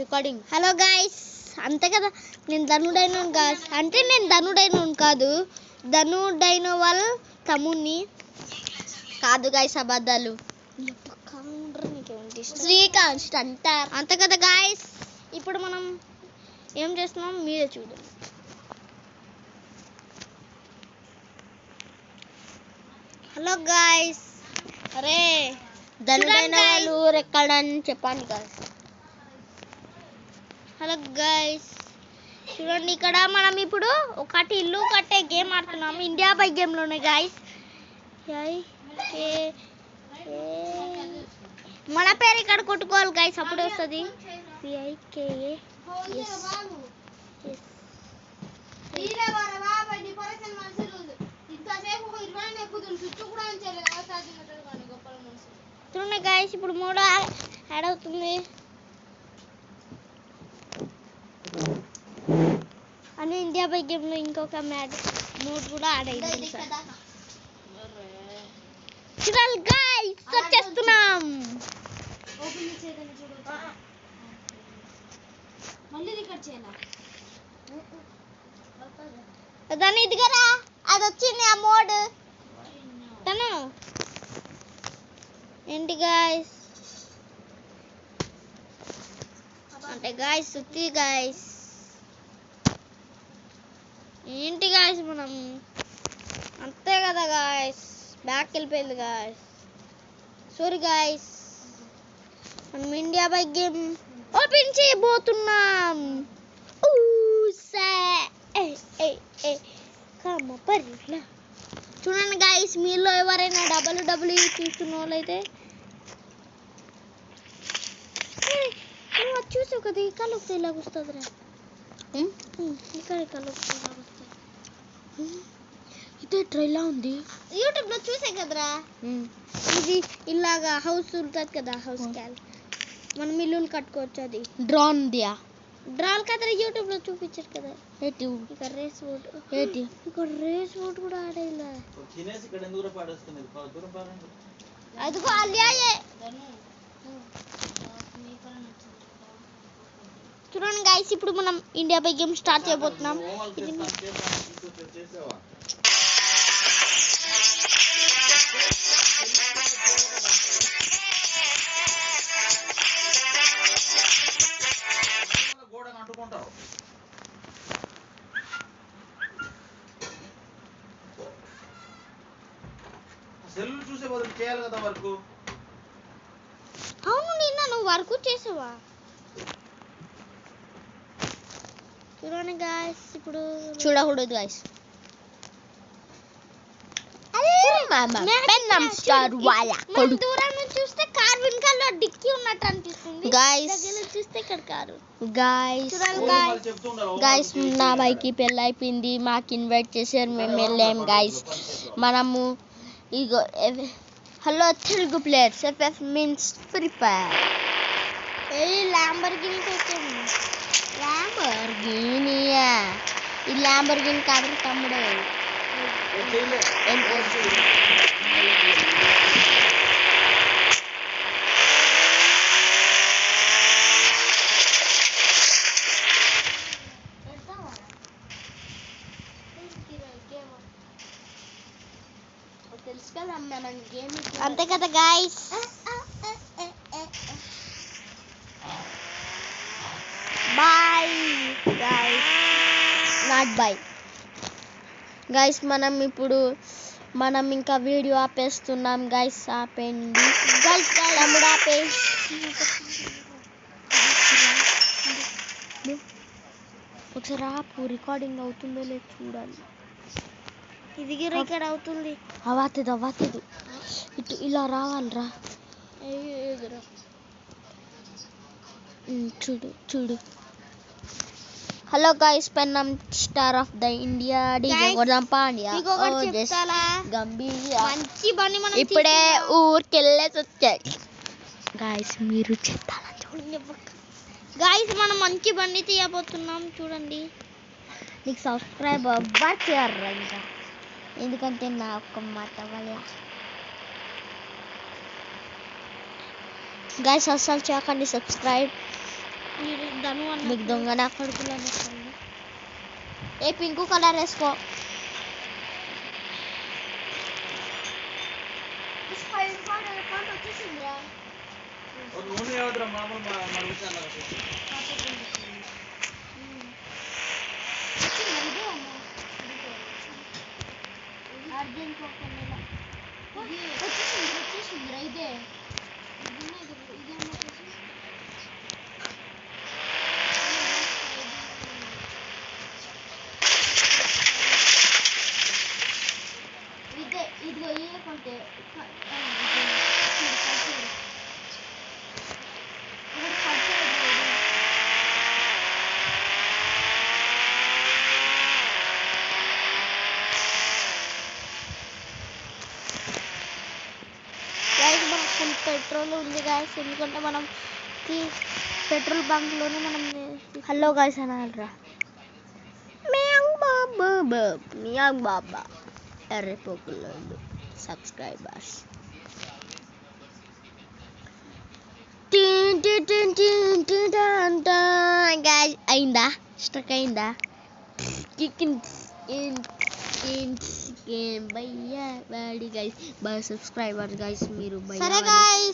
Recording. Hello guys, అంతే కదా, నేను ధనుడైనోను గాయస్. అంటే నేను ధనుడైనోను కాదు, ధనుడైన వాళ్ళ తమ్ముని కాదు గాయస్, అబద్ధాలు. శ్రీకాంత్ అంటారు అంతే కదా గాయస్. ఇప్పుడు మనం ఏం చేస్తున్నాం మీరే చూడండి. హలో గాయస్, అరే ధనుడైన వాళ్ళు ఎక్కడని చెప్పండి గాయస్. హలో గాయస్, చూడండి, ఇక్కడ మనం ఇప్పుడు ఒకటి ఇల్లు కట్టే గేమ్ ఆడుతున్నాం, ఇండియా బై గేమ్లోనే గాయస్. మన పేరు ఇక్కడ కొట్టుకోవాలి గాయస్, అప్పుడే వస్తుంది. చూడండి గాయస్, ఇప్పుడు 3 యాడ్ అవుతుంది అని ఇండియా బై గేమ్లో ఇంకొక మోడ్ కూడా యాడ్ అయింది. చూడాలి గాయ్స్, వచ్చేస్తున్నాం. దాన్ని ఇదిగరా, అది వచ్చింది ఆ మోడ్. తను ఏంటి గాయ్స్ అంటే గాయ్స్ సుత్తి గాయ్స్ ఏంటి గాయ్స్, మనం అంతే కదా గాయ్స్. బ్యాక్ వెళ్ళిపోయింది గాయ్స్, సారీ గాయ్స్. మనం ఇండియా బై గేమ్ ఓపెన్ చేయబోతున్నాం. చూడండి గాయ్స్, మీలో ఎవరైనా డబ్ల్యూ చూస్తున్న వాళ్ళైతే చూసావు కదా, ఈ కళ్ళు వస్తే ఇలాగ వస్తుందిరా, ఇక్కడ కళ్ళు వస్తే ఇలాగ వస్తుంది. ఇదే ట్రైలా ఉంది, యూట్యూబ్లో చూసే కదరా. ఇది ఇలాగా హౌస్ ఉంటుంది కదా, హౌస్ క్యాల్ మనం ఇల్లులు కట్టుకోవచ్చు. అది డ్రోన్ దియా, డ్రోన్ కదరా, యూట్యూబ్లో చూపించారు కదా. ఇక్కడ రేస్ బోట్ కూడా ఆడేలా. అదిగో అలియాయే. చూడండి గైస్, ఇప్పుడు మనం ఇండియా బై గేమ్ స్టార్ట్ చేయబోతున్నాం. చూసే బదులు చేయాలి కదా వర్క్. అవును, నిన్న నువ్వు వర్క్ చేసావా? చూడండి గాయస్, ఇప్పుడు చూడకూడదు గాయస్. దూరం నుంచి చూస్తే కార్ వెనకాల డిక్కీ ఉన్నట్టు అనిపిస్తుంది గాయస్. చూస్తే ఇక్కడ కారు గాయస్. నా బైకి పెళ్ళి అయిపోయింది, మాకు ఇన్వైట్ చేశారు, మేము వెళ్ళాం గాయస్. మనము ఇగో hello Telugu players, FF means free fire. Lamborghini వచ్చింది, ల్యాంబర్గినియా. ఈ ల్యాంబర్గిని కాదు తమ్ముడు. తెలుసు కదా మనం గేమ్ అంతే కదా guys. Bye guys, not bye guys. మనం ఇంకా వీడియో ఆపేస్తున్నాం గాయస్. ఆపేయండి గాయస్, తమ్ముడు ఆపే. ఒకసారి ఆపు, రికార్డింగ్ అవుతుందో లేదు చూడాలి. ఇది రికార్డ్ అవుతుంది. అవ్వలేదు, ఇటు ఇలా రావాలిరా. చూడు. Hello guys, Pennam star of the India DJ గోదాం పాండ్యా గంభీర్ ఇప్పుడే ఊరికెళ్ళేసి వచ్చాయి గాయ్స్. మీరు చెప్తారా చూడండి గాయ్స్, మనం మంచి బండి తీయబోతున్నాం. చూడండి, నీకు సబ్స్క్రైబ్ అవ్వచ్చారా ఇంకా, ఎందుకంటే నా ఒక్క మాట వల్ల గాయ్స్. అస్సలు చేయకండి సబ్స్క్రైబ్. మీరు ధను అన్న మీకు దొంగ నా కొడుకులు అన్న ఏ పింక్ కలర్ వేసుకో ఒక నూనె ఏవద్దురా మామూలు మరుగుతాను వచ్చేసిందిరా ఇదే ఇదిగో ఇవ్వకుంటే ఫుల్ పెట్రోల్ ఉంది గాయస్ ఎందుకంటే మనం పెట్రోల్ బంక్ లోనే మనం హలో గాయస్ అనాలరా మియాంగ్ బాబా ఎర్రపోకులు సబ్స్క్రైబర్స్ గాయస్ అయిందా స్ట్రక్ అయిందా భయ్యా వాడి గైస్ బాయ్ సబ్స్క్రైబర్ గైస్ మీరు సరే గైస్